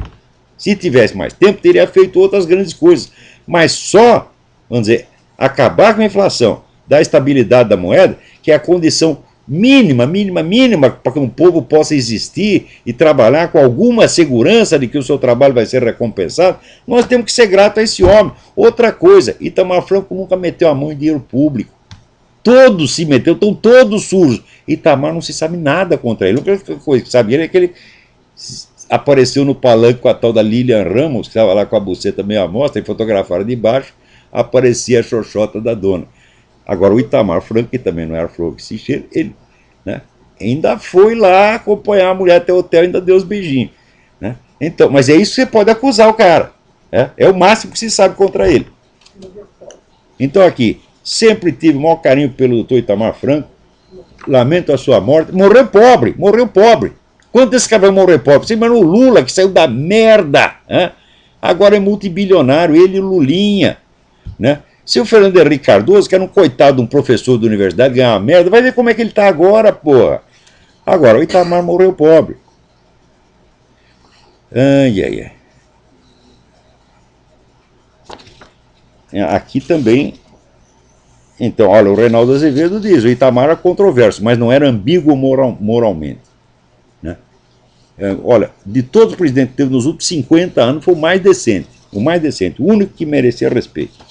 Se tivesse mais tempo, teria feito outras grandes coisas. mas só, vamos dizer, acabar com a inflação, dar estabilidade da moeda, que é a condição mínima, mínima, mínima, para que um povo possa existir e trabalhar com alguma segurança de que o seu trabalho vai ser recompensado, nós temos que ser gratos a esse homem. Outra coisa, Itamar Franco nunca meteu a mão em dinheiro público. Todos se meteu, estão todos sujos. Itamar não se sabe nada contra ele. A única coisa que sabia é que ele apareceu no palanque com a tal da Lilian Ramos, que estava lá com a buceta meio à mostra, e fotografaram de baixo, aparecia a xoxota da dona. Agora o Itamar Franco, que também não era flor que se cheira, ele, né, ainda foi lá acompanhar a mulher até o hotel e ainda deu os beijinhos. Né? Então, mas é isso que você pode acusar o cara. É o máximo que se sabe contra ele. Então aqui, sempre tive o maior carinho pelo doutor Itamar Franco, lamento a sua morte, morreu pobre, morreu pobre. Quanto esse cara vai morrer pobre? Você imagina o Lula, que saiu da merda, né? Agora é multibilionário, ele e o Lulinha, né? Se o Fernando Henrique Cardoso, que era um coitado de um professor da universidade, ganhar uma merda, vai ver como é que ele está agora, porra. Agora, o Itamar morreu pobre. Ai, ai, ai. Aqui também. Então, olha, o Reinaldo Azevedo diz, o Itamar era controverso, mas não era ambíguo moralmente. Né? Olha, de todos os presidentes que teve nos últimos 50 anos, foi o mais decente. O mais decente, o único que merecia respeito.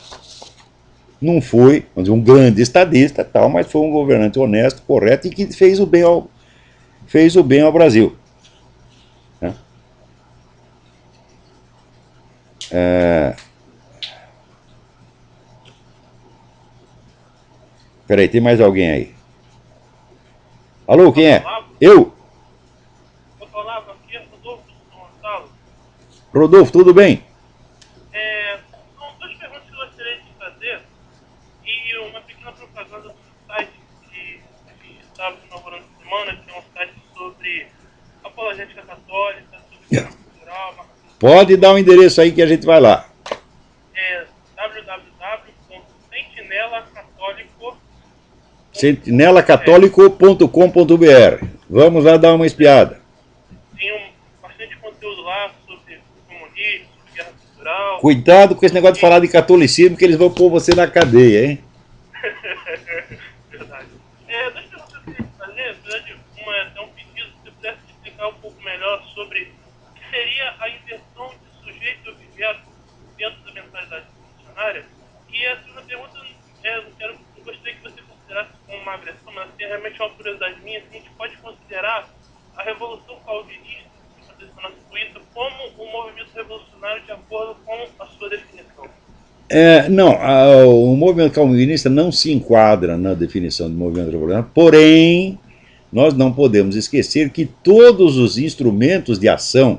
Não foi, vamos dizer, um grande estadista, tal, mas foi um governante honesto, correto e que fez o bem ao Brasil. Né? Peraí, tem mais alguém aí? Alô, quem é? Eu? Olavo, aqui é Rodolfo Gonçalo. Rodolfo, tudo bem? São duas perguntas que eu gostaria de fazer e uma pequena propaganda do site que a gente estava inaugurando essa semana, que é um site sobre apologética católica, sobre cultural. Pode dar um endereço aí que a gente vai lá. É www.sentinelacatólico.com.br. sentinelacatólico.com.br. Vamos lá dar uma espiada. Tem bastante conteúdo lá sobre comunismo, sobre guerra cultural. Cuidado com esse negócio de falar de catolicismo, que eles vão pôr você na cadeia, hein? Verdade. Duas perguntas que eu queria fazer, na verdade, uma é até um pedido, se você pudesse explicar um pouco melhor sobre o que seria a inversão de sujeito e objeto dentro da mentalidade revolucionária. E a segunda pergunta, eu gostaria que você considerasse como uma agressão, mas assim, realmente é uma curiosidade minha, se a gente pode considerar a Revolução Calvinista que aconteceu na Suíça como um movimento revolucionário de acordo com a sua definição. Não, o movimento calvinista não se enquadra na definição de movimento revolucionário, porém, nós não podemos esquecer que todos os instrumentos de ação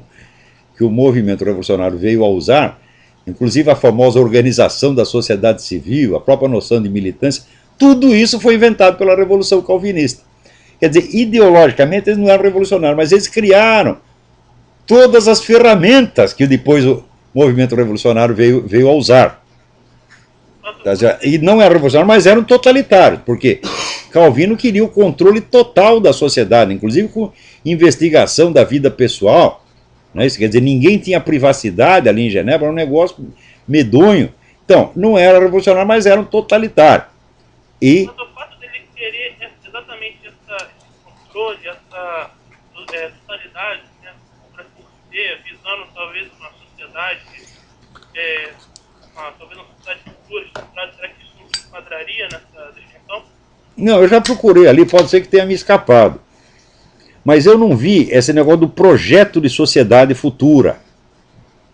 que o movimento revolucionário veio a usar, inclusive a famosa organização da sociedade civil, a própria noção de militância, tudo isso foi inventado pela Revolução Calvinista. Quer dizer, ideologicamente eles não eram revolucionários, mas eles criaram todas as ferramentas que depois o movimento revolucionário veio a usar. E não era revolucionário, mas eram totalitários, porque Calvino queria o controle total da sociedade, inclusive com investigação da vida pessoal. Né? Isso quer dizer, ninguém tinha privacidade ali em Genebra, era um negócio medonho. Então, não era revolucionário, mas era um totalitário. Mas o fato dele querer exatamente esse controle, essa totalidade, né, para se dizer, visando talvez uma sociedade, talvez uma sociedade futura, será que isso não se enquadraria nessa definição? Não, eu já procurei ali, pode ser que tenha me escapado. Mas eu não vi esse negócio do projeto de sociedade futura.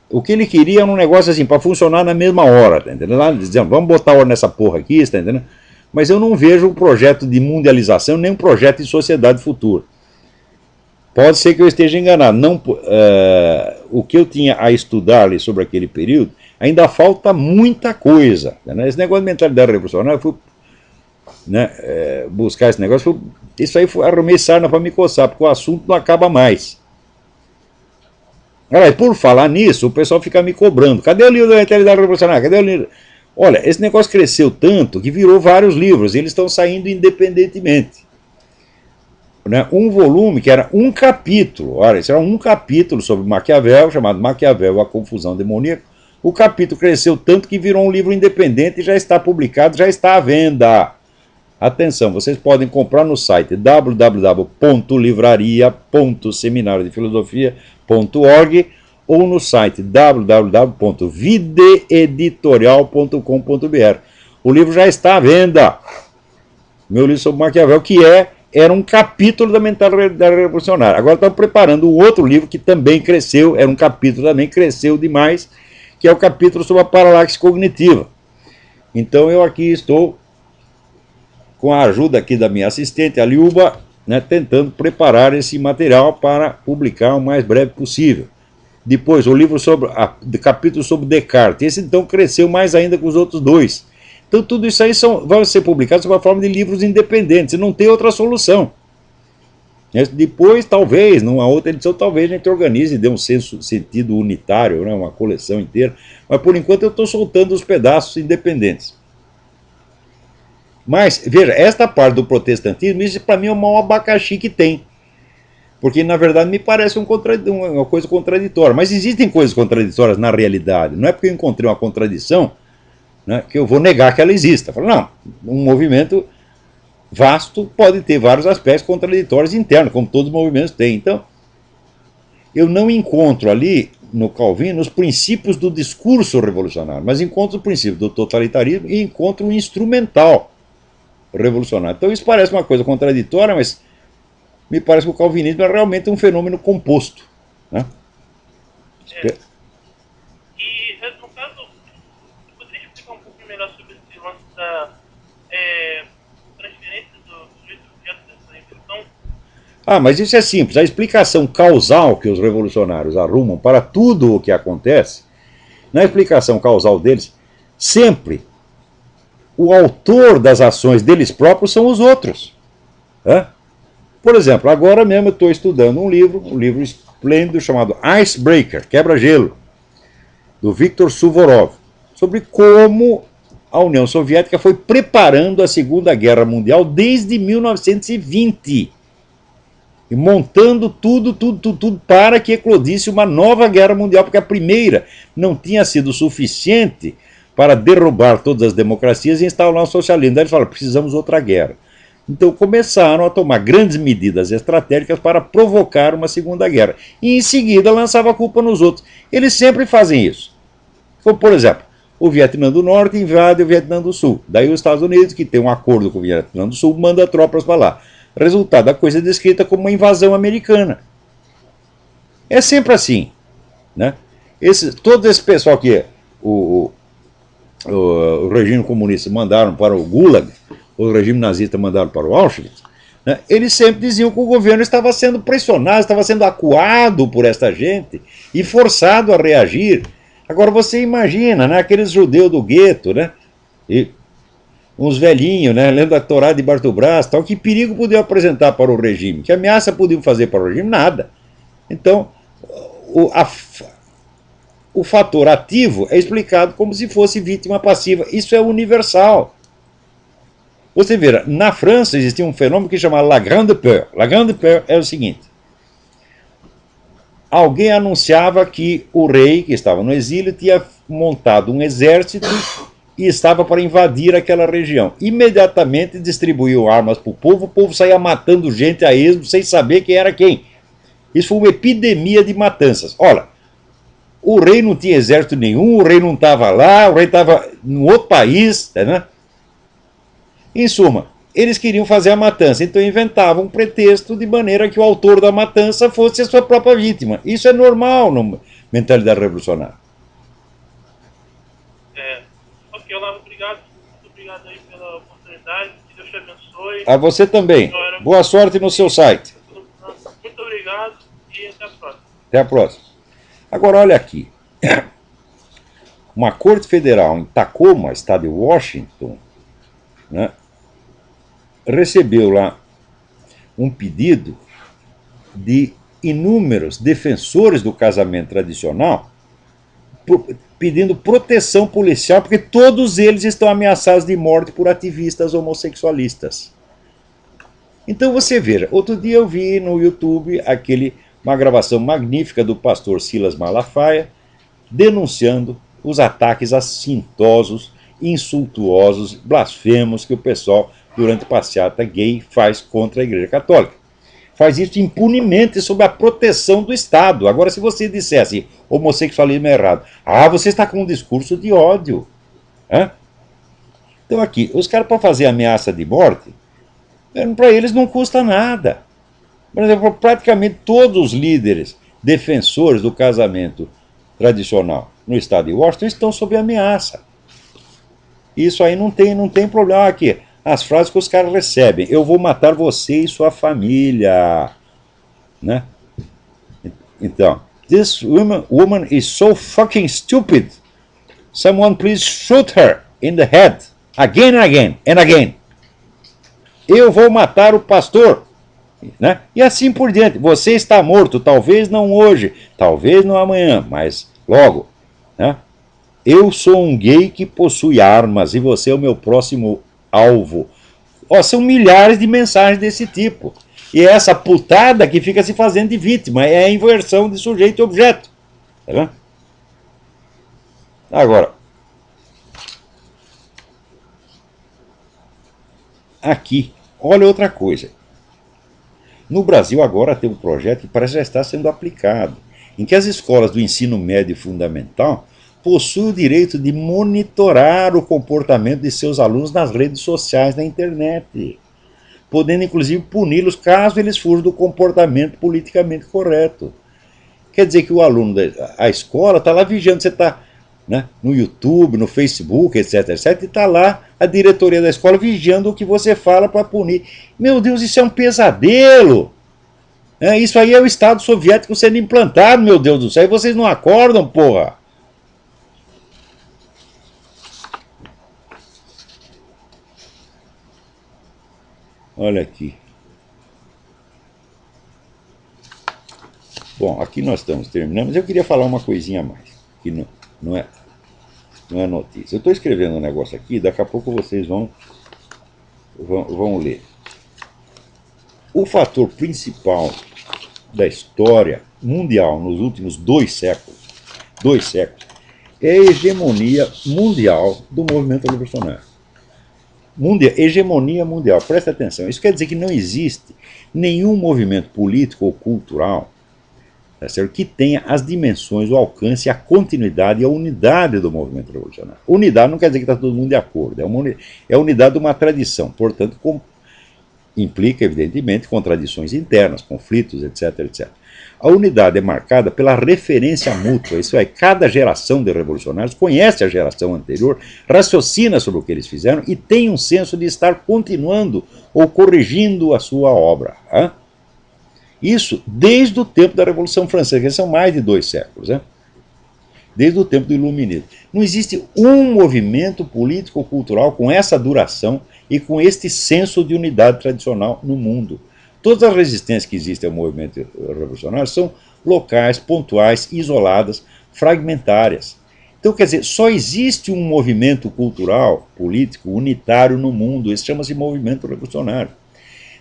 O que ele queria era um negócio assim, para funcionar na mesma hora, tá entendendo? Lá dizendo, vamos botar ordem nessa porra aqui, tá entendendo? Mas eu não vejo um projeto de mundialização, nem um projeto de sociedade futura. Pode ser que eu esteja enganado. Não, o que eu tinha a estudar ali sobre aquele período, ainda falta muita coisa. Né? Esse negócio de mentalidade revolucionária, eu fui buscar esse negócio, isso aí foi arrumei sarna para me coçar, porque o assunto não acaba mais. Olha, por falar nisso, o pessoal fica me cobrando. Cadê o livro da mentalidade revolucionária? Cadê o livro? Olha, esse negócio cresceu tanto que virou vários livros, e eles estão saindo independentemente. Né? Um volume que era um capítulo, olha, isso era um capítulo sobre Maquiavel, chamado Maquiavel, a Confusão Demoníaca, O capítulo cresceu tanto que virou um livro independente e já está publicado, já está à venda. Atenção, vocês podem comprar no site www.livraria.seminariodefilosofia.org ou no site www.videeditorial.com.br. O livro já está à venda. Meu livro sobre Maquiavel, que era um capítulo da mentalidade revolucionária. Agora estamos preparando um outro livro que também cresceu, era um capítulo também, cresceu demais, que é o capítulo sobre a paralaxe cognitiva. Então eu aqui estou, com a ajuda aqui da minha assistente, a Liuba, né, tentando preparar esse material para publicar o mais breve possível. Depois, o livro sobre capítulo sobre Descartes. Esse então cresceu mais ainda que os outros dois. Então tudo isso aí vai ser publicado sob a forma de livros independentes, não tem outra solução. Depois, talvez, numa outra edição, talvez a gente organize e dê um sentido unitário, né, uma coleção inteira, mas por enquanto eu estou soltando os pedaços independentes. Mas, veja, esta parte do protestantismo, isso para mim é o maior abacaxi que tem. Porque, na verdade, me parece uma coisa contraditória. Mas existem coisas contraditórias na realidade. Não é porque eu encontrei uma contradição, né, que eu vou negar que ela exista. Falo, não, um movimento vasto pode ter vários aspectos contraditórios internos, como todos os movimentos têm. Então, eu não encontro ali, no Calvino, os princípios do discurso revolucionário, mas encontro o princípio do totalitarismo e encontro o instrumental revolucionário. Então, isso parece uma coisa contraditória, mas me parece que o calvinismo é realmente um fenômeno composto, né? E, no caso, você poderia explicar um pouco melhor sobre esse lance da transferência do sujeito objeto dessa inversão? Mas isso é simples. A explicação causal que os revolucionários arrumam para tudo o que acontece, na explicação causal deles, sempre o autor das ações deles próprios são os outros. Né? Por exemplo, agora mesmo eu estou estudando um livro esplêndido chamado Icebreaker, Quebra-Gelo, do Viktor Suvorov, sobre como a União Soviética foi preparando a Segunda Guerra Mundial desde 1920. E montando tudo para que eclodisse uma nova guerra mundial, porque a primeira não tinha sido suficiente para derrubar todas as democracias e instaurar o socialismo. Daí eles falaram, precisamos de outra guerra. Então começaram a tomar grandes medidas estratégicas para provocar uma segunda guerra. E em seguida lançava a culpa nos outros. Eles sempre fazem isso. Como, por exemplo, o Vietnã do Norte invade o Vietnã do Sul. Daí os Estados Unidos, que tem um acordo com o Vietnã do Sul, manda tropas para lá. Resultado, a coisa é descrita como uma invasão americana. É sempre assim. Né? Todo esse pessoal que o regime comunista mandaram para o Gulag, o regime nazista mandaram para o Auschwitz, né? Eles sempre diziam que o governo estava sendo pressionado, estava sendo acuado por esta gente e forçado a reagir. Agora você imagina, né, aqueles judeus do gueto, né, e uns velhinhos, né, lendo a Torá debaixo do braço, tal, que perigo podiam apresentar para o regime? Que ameaça podiam fazer para o regime? Nada. Então, o fator ativo é explicado como se fosse vítima passiva. Isso é universal. Você vê, na França existia um fenômeno que chama La Grande Peur. La Grande Peur é o seguinte. Alguém anunciava que o rei, que estava no exílio, tinha montado um exército e estava para invadir aquela região. Imediatamente distribuiu armas para o povo saía matando gente a esmo sem saber quem era quem. Isso foi uma epidemia de matanças. Olha, o rei não tinha exército nenhum, o rei não estava lá, o rei estava em outro país, né? Em suma, eles queriam fazer a matança, então inventavam um pretexto de maneira que o autor da matança fosse a sua própria vítima. Isso é normal na mentalidade revolucionária. Ok, Olavo, obrigado. Muito obrigado aí pela oportunidade. Que Deus te abençoe. A você também. Boa sorte no seu site. Muito obrigado e até a próxima. Até a próxima. Agora, olha aqui. Uma corte federal em Tacoma, estado de Washington, né, recebeu lá um pedido de inúmeros defensores do casamento tradicional pedindo proteção policial, porque todos eles estão ameaçados de morte por ativistas homossexualistas. Então você veja, outro dia eu vi no YouTube uma gravação magnífica do pastor Silas Malafaia denunciando os ataques assintosos, insultuosos, blasfemos que o pessoal, durante passeata gay, faz contra a Igreja Católica. Faz isso impunemente sob a proteção do Estado. Agora, se você dissesse homossexualismo é errado, você está com um discurso de ódio. Então aqui, os caras para fazer ameaça de morte, para eles não custa nada. Por exemplo, praticamente todos os líderes defensores do casamento tradicional no estado de Washington estão sob ameaça. Isso aí não tem problema aqui. As frases que os caras recebem: eu vou matar você e sua família. Né? Então, this woman is so fucking stupid. Someone please shoot her in the head. Again and again and again. Eu vou matar o pastor. Né? E assim por diante. Você está morto, talvez não hoje, talvez não amanhã, mas logo. Né? Eu sou um gay que possui armas e você é o meu próximo alvo. São milhares de mensagens desse tipo. E é essa putada que fica se fazendo de vítima. É a inversão de sujeito e objeto. Tá vendo? Agora, aqui, olha outra coisa. No Brasil agora tem um projeto que parece já estar sendo aplicado, em que as escolas do ensino médio fundamental possuem o direito de monitorar o comportamento de seus alunos nas redes sociais, na internet, podendo inclusive puni-los caso eles fujam do comportamento politicamente correto. Quer dizer que o aluno da escola está lá vigiando, você está, né, no YouTube, no Facebook, etc, etc, e está lá a diretoria da escola vigiando o que você fala para punir. Meu Deus, isso é um pesadelo! Isso aí é o Estado soviético sendo implantado, meu Deus do céu, e vocês não acordam, porra! Olha aqui. Bom, aqui nós estamos terminando, mas eu queria falar uma coisinha a mais, que não é notícia. Eu estou escrevendo um negócio aqui, daqui a pouco vocês vão ler. O fator principal da história mundial nos últimos 2 séculos, é a hegemonia mundial do movimento revolucionário. Hegemonia mundial, presta atenção. Isso quer dizer que não existe nenhum movimento político ou cultural, tá certo, que tenha as dimensões, o alcance, a continuidade e a unidade do movimento revolucionário. Unidade não quer dizer que está todo mundo de acordo, é a unidade de uma tradição, portanto, implica, evidentemente, contradições internas, conflitos, etc, etc. A unidade é marcada pela referência mútua, isso é, cada geração de revolucionários conhece a geração anterior, raciocina sobre o que eles fizeram e tem um senso de estar continuando ou corrigindo a sua obra. Isso desde o tempo da Revolução Francesa, que são mais de 2 séculos. Desde o tempo do Iluminismo. Não existe um movimento político ou cultural com essa duração e com este senso de unidade tradicional no mundo. Todas as resistências que existem ao movimento revolucionário são locais, pontuais, isoladas, fragmentárias. Então, quer dizer, só existe um movimento cultural, político, unitário no mundo, esse chama-se movimento revolucionário.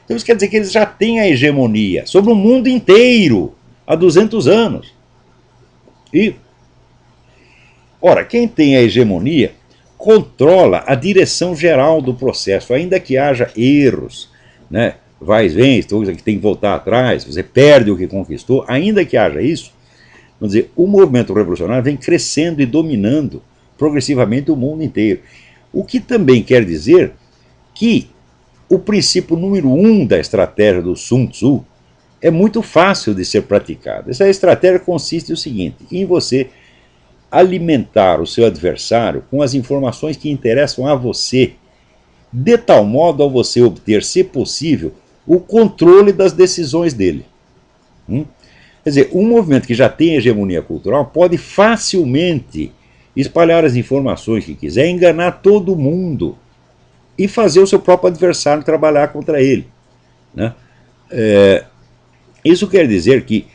Então isso quer dizer que eles já têm a hegemonia sobre o mundo inteiro há 200 anos. Ora, quem tem a hegemonia controla a direção geral do processo, ainda que haja erros, né? Vai e vem, que tem que voltar atrás, você perde o que conquistou, ainda que haja isso, vamos dizer, o movimento revolucionário vem crescendo e dominando progressivamente o mundo inteiro. O que também quer dizer que o princípio número 1 da estratégia do Sun Tzu é muito fácil de ser praticado. Essa estratégia consiste no seguinte: em você alimentar o seu adversário com as informações que interessam a você, de tal modo a você obter, se possível, o controle das decisões dele. Quer dizer, um movimento que já tem hegemonia cultural pode facilmente espalhar as informações que quiser, enganar todo mundo e fazer o seu próprio adversário trabalhar contra ele. Isso quer dizer que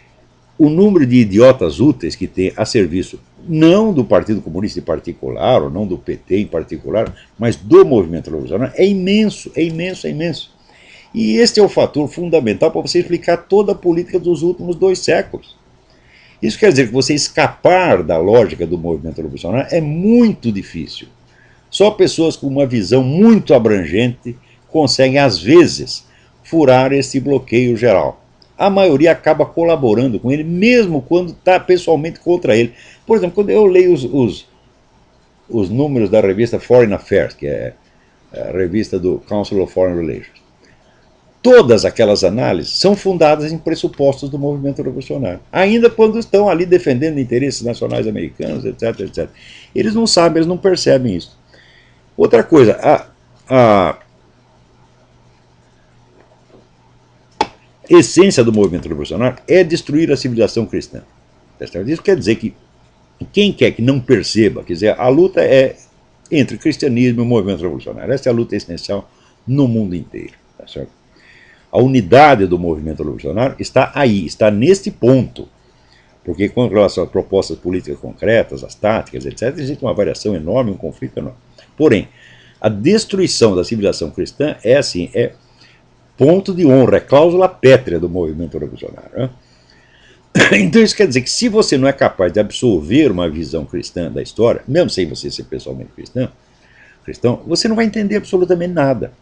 o número de idiotas úteis que tem a serviço, não do Partido Comunista em particular, ou não do PT em particular, mas do movimento revolucionário, é imenso, é imenso, é imenso. E este é o fator fundamental para você explicar toda a política dos últimos 2 séculos. Isso quer dizer que você escapar da lógica do movimento revolucionário é muito difícil. Só pessoas com uma visão muito abrangente conseguem, às vezes, furar esse bloqueio geral. A maioria acaba colaborando com ele, mesmo quando está pessoalmente contra ele. Por exemplo, quando eu leio os números da revista Foreign Affairs, que é a revista do Council of Foreign Relations, todas aquelas análises são fundadas em pressupostos do movimento revolucionário, ainda quando estão ali defendendo interesses nacionais americanos, etc, etc. Eles não sabem, eles não percebem isso. Outra coisa, a essência do movimento revolucionário é destruir a civilização cristã. Isso quer dizer que quem quer que não perceba, quer dizer, a luta é entre o cristianismo e o movimento revolucionário. Essa é a luta essencial no mundo inteiro. Tá certo? A unidade do movimento revolucionário está aí, está neste ponto. Porque com relação às propostas políticas concretas, as táticas, etc., existe uma variação enorme, um conflito enorme. Porém, a destruição da civilização cristã é assim, é ponto de honra, é cláusula pétrea do movimento revolucionário. Né? Então isso quer dizer que se você não é capaz de absorver uma visão cristã da história, mesmo sem você ser pessoalmente cristão, você não vai entender absolutamente nada.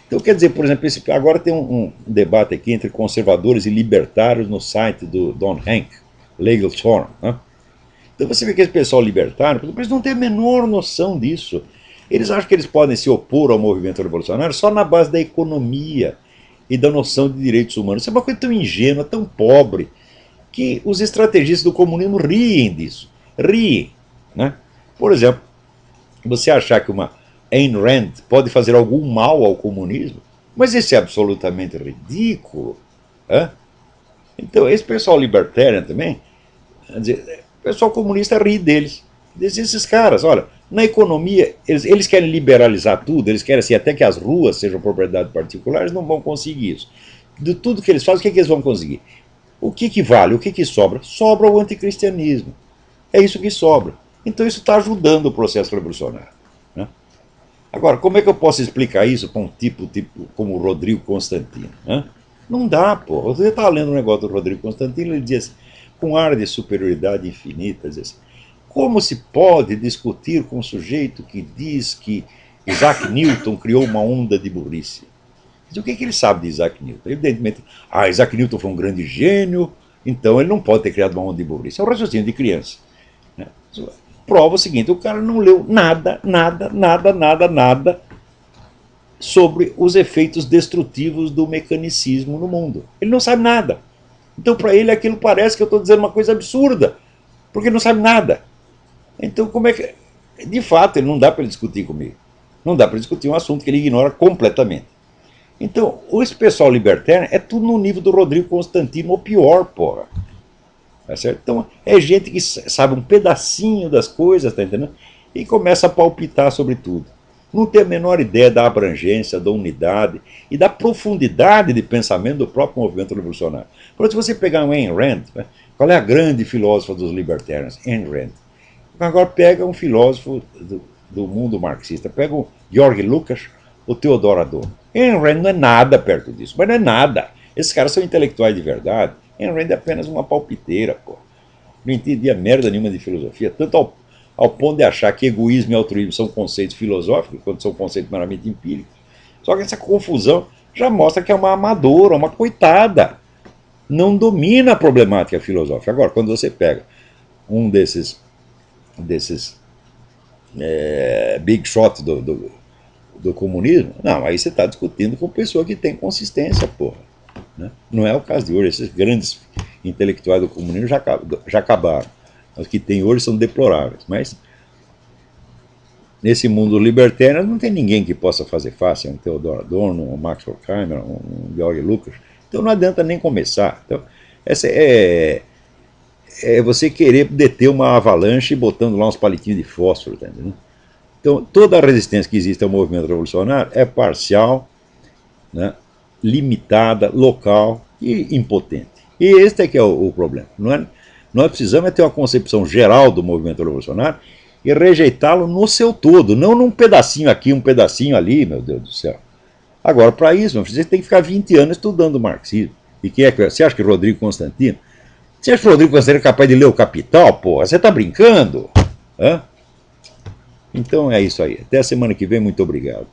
Então quer dizer, por exemplo, agora tem um debate aqui entre conservadores e libertários no site do Don Hank, Legal Forum. Né? Então você vê que esse pessoal libertário, eles não têm a menor noção disso. Eles acham que eles podem se opor ao movimento revolucionário só na base da economia e da noção de direitos humanos. Isso é uma coisa tão ingênua, tão pobre, que os estrategistas do comunismo riem disso. Riem. Né? Por exemplo, você achar que uma Ayn Rand pode fazer algum mal ao comunismo, mas isso é absolutamente ridículo. Né? Então, esse pessoal libertário também, quer dizer, o pessoal comunista ri deles. Diz esses caras, olha, na economia, eles querem liberalizar tudo, eles querem assim, até que as ruas sejam propriedade particular, eles não vão conseguir isso. De tudo que eles fazem, o que eles vão conseguir? O que vale? O que sobra? Sobra o anticristianismo. É isso que sobra. Então isso está ajudando o processo revolucionário. Né? Agora, como é que eu posso explicar isso para um tipo como o Rodrigo Constantino? Né? Não dá, pô. Você está lendo um negócio do Rodrigo Constantino, ele diz assim, com ar de superioridade infinita, diz assim, como se pode discutir com um sujeito que diz que Isaac Newton criou uma onda de burrice? O que ele sabe de Isaac Newton? Evidentemente, Isaac Newton foi um grande gênio, então ele não pode ter criado uma onda de burrice. É um raciocínio de criança. Né? Prova o seguinte, o cara não leu nada sobre os efeitos destrutivos do mecanicismo no mundo. Ele não sabe nada. Então, para ele, aquilo parece que eu estou dizendo uma coisa absurda, porque ele não sabe nada. Então, como é que... De fato, ele não dá para discutir comigo. Não dá para discutir um assunto que ele ignora completamente. Então, esse pessoal libertário é tudo no nível do Rodrigo Constantino, ou pior, porra. Tá certo? Então, é gente que sabe um pedacinho das coisas, tá entendendo? E começa a palpitar sobre tudo. Não tem a menor ideia da abrangência, da unidade e da profundidade de pensamento do próprio movimento revolucionário. Por exemplo, se você pegar um Ayn Rand, qual é a grande filósofa dos libertários? Ayn Rand. Agora pega um filósofo do mundo marxista, pega o Georg Lukács, o Theodor Adorno. Ayn Rand não é nada perto disso, mas não é nada. Esses caras são intelectuais de verdade. Ayn Rand é apenas uma palpiteira, pô. Não entendia merda nenhuma de filosofia, tanto ao ponto de achar que egoísmo e altruísmo são conceitos filosóficos, quando são conceitos meramente empíricos. Só que essa confusão já mostra que é uma amadora, uma coitada. Não domina a problemática filosófica. Agora, quando você pega um desses big shot do comunismo, não, aí você está discutindo com pessoa que tem consistência, porra. Né? Não é o caso de hoje. Esses grandes intelectuais do comunismo já acabaram. Os que tem hoje são deploráveis, mas nesse mundo libertário não tem ninguém que possa fazer face, um Theodor Adorno, um Max Horkheimer, um Georg Lukács. Então não adianta nem começar. Então, essa é você querer deter uma avalanche botando lá uns palitinhos de fósforo, tá entendendo? Então, toda a resistência que existe ao movimento revolucionário é parcial, né, limitada, local e impotente. E este é que é o problema. Nós precisamos ter uma concepção geral do movimento revolucionário e rejeitá-lo no seu todo, não num pedacinho aqui, um pedacinho ali, meu Deus do céu. Agora, para isso, você tem que ficar 20 anos estudando marxismo. E quem é que você acha que Rodrigo Constantino Você acha que o Rodrigo Constantino é capaz de ler o Capital, porra? Você tá brincando? Hã? Então é isso aí. Até a semana que vem, muito obrigado.